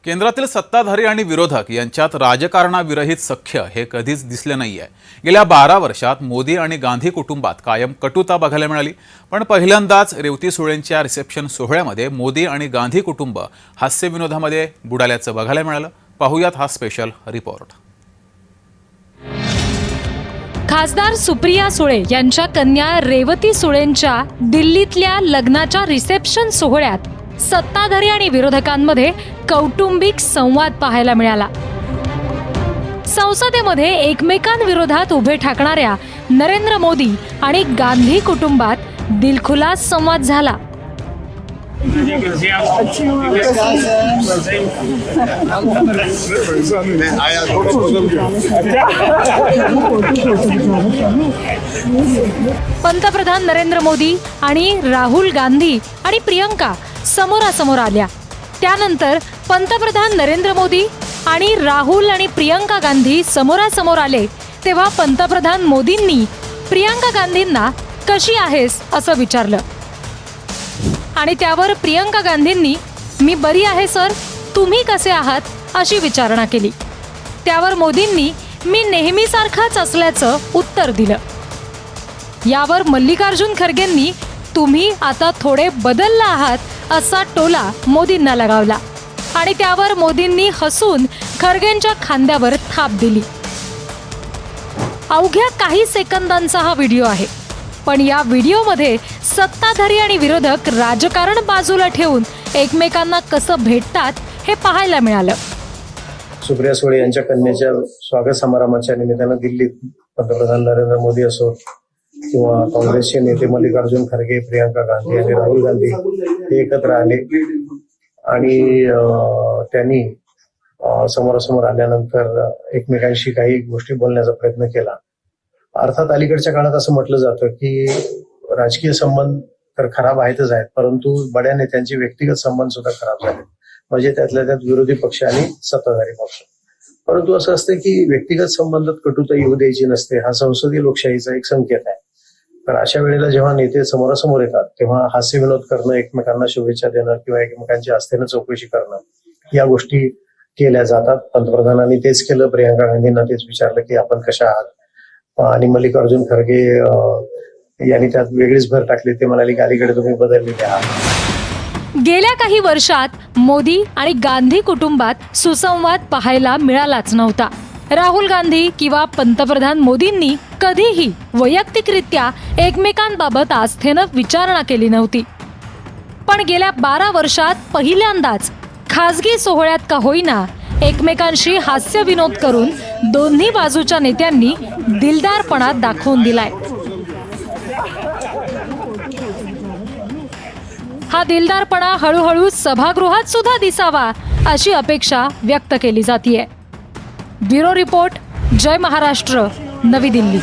केंद्रातील सत्ताधारी आणि विरोधक यांच्यात राजकारणाविरहित सख्य हे कधीच दिसले नाहीये। गेल्या 12 वर्षात मोदी आणि गांधी कुटुंबात कायम कटुता बघायला मिळाली, पण पहिल्यांदाच रेवती सुळेंच्या रिसेप्शन सोहळ्यामध्ये मोदी आणि गांधी कुटुंब हास्य विनोदामध्ये बुडाल्याचं बघायला मिळालं। पाहूयात हा स्पेशल रिपोर्ट। खासदार सुप्रिया सुळे यांच्या कन्या रेवती सुळेंच्या दिल्लीतल्या लग्नाच्या रिसेप्शन सोहळ्यात सत्ताधारी आणि विरोधकांमध्ये कौटुंबिक संवाद पाहायला मिळाला। संसदेमध्ये एकमेकांविरोधात उभे ठाकणाऱ्या नरेंद्र मोदी आणि गांधी कुटुंबात दिलखुलास संवाद झाला। पंतप्रधान नरेंद्र मोदी आणि राहुल गांधी आणि प्रियंका समोरासमोर आल्या। त्यानंतर पंतप्रधान नरेंद्र मोदी आणि राहुल आणि प्रियंका गांधी समोरासमोर आले तेव्हा पंतप्रधान मोदींनी प्रियंका गांधींना कशी आहेस असं विचारलं आणि त्यावर प्रियंका गांधींनी मी बरी आहे सर, तुम्ही कसे आहात अशी विचारणा केली। त्यावर मोदींनी मी नेहमीसारखाच असल्याचं उत्तर दिलं। यावर मल्लिकार्जुन खरगेंनी तुम्ही आता थोडे बदलला आहात असा टोला मोदींना लगावला आणि त्यावर मोदींनी हसून खरगेंच्या खांद्यावर थाप दिली। अवघ्या काही सेकंदांचा हा व्हिडिओ आहे, पण या व्हिडिओमध्ये सत्ताधारी आणि विरोधक राजकारण बाजूला ठेवून एकमेकांना कसं भेटतात हे पाहायला मिळालं। सुप्रिया सुळे यांच्या कन्याच्या स्वागत समारंभाच्या निमित्तानं दिल्लीत पंतप्रधान नरेंद्र मोदी असो किंवा काँग्रेसचे नेते मल्लिकार्जुन खरगे, प्रियंका गांधी आणि राहुल गांधी हे एकत्र आले आणि त्यांनी समोरासमोर आल्यानंतर एकमेकांशी काही गोष्टी बोलण्याचा प्रयत्न केला। अर्थात अलीकडच्या काळात असं म्हटलं जातं की राजकीय संबंध तर खराब आहेतच आहेत, परंतु बड्या नेत्यांचे व्यक्तिगत संबंध सुद्धा खराब झाले, म्हणजे त्यातल्या त्यात विरोधी पक्ष आणि सत्ताधारी पक्ष। परंतु असं असतं की व्यक्तिगत संबंधात कटुता येऊ द्यायची नसते, हा संसदीय लोकशाहीचा एक संकेत आहे। तर अशा वेळेला जेव्हा नेते समोरासमोर येतात तेव्हा हास्य विनोद करणं, एकमेकांना शुभेच्छा देणं किंवा एकमेकांच्या आस्थेनं चौकशी करणं या गोष्टी केल्या जातात। पंतप्रधानांनी तेच केलं, प्रियंका गांधींना तेच विचारलं की आपण कशा आहात, आणि मल्लिकार्जुन खरगे यांनी त्यात वेगळीच भर टाकली, ते म्हणाले की अलीकडे तुम्ही बदललेले आहात। गेल्या काही वर्षात मोदी आणि गांधी कुटुंबात सुसंवाद पाहायला मिळालाच नव्हता। राहुल गांधी किंवा पंतप्रधान मोदींनी कधीही वैयक्तिकरित्या एकमेकांबाबत आस्थेनं विचारणा केली नव्हती, पण गेल्या 12 वर्षात पहिल्यांदाच खासगी सोहळ्यात का होईना एकमेकांशी हास्य विनोद करून दोन्ही बाजूच्या नेत्यांनी दिलदारपणा दाखवून दिलाय। हा दिलदारपणा हळूहळू सभागृहात सुद्धा दिसावा अशी अपेक्षा व्यक्त केली जातीये। ब्युरो रिपोर्ट, जय महाराष्ट्र, नवी दिल्ली।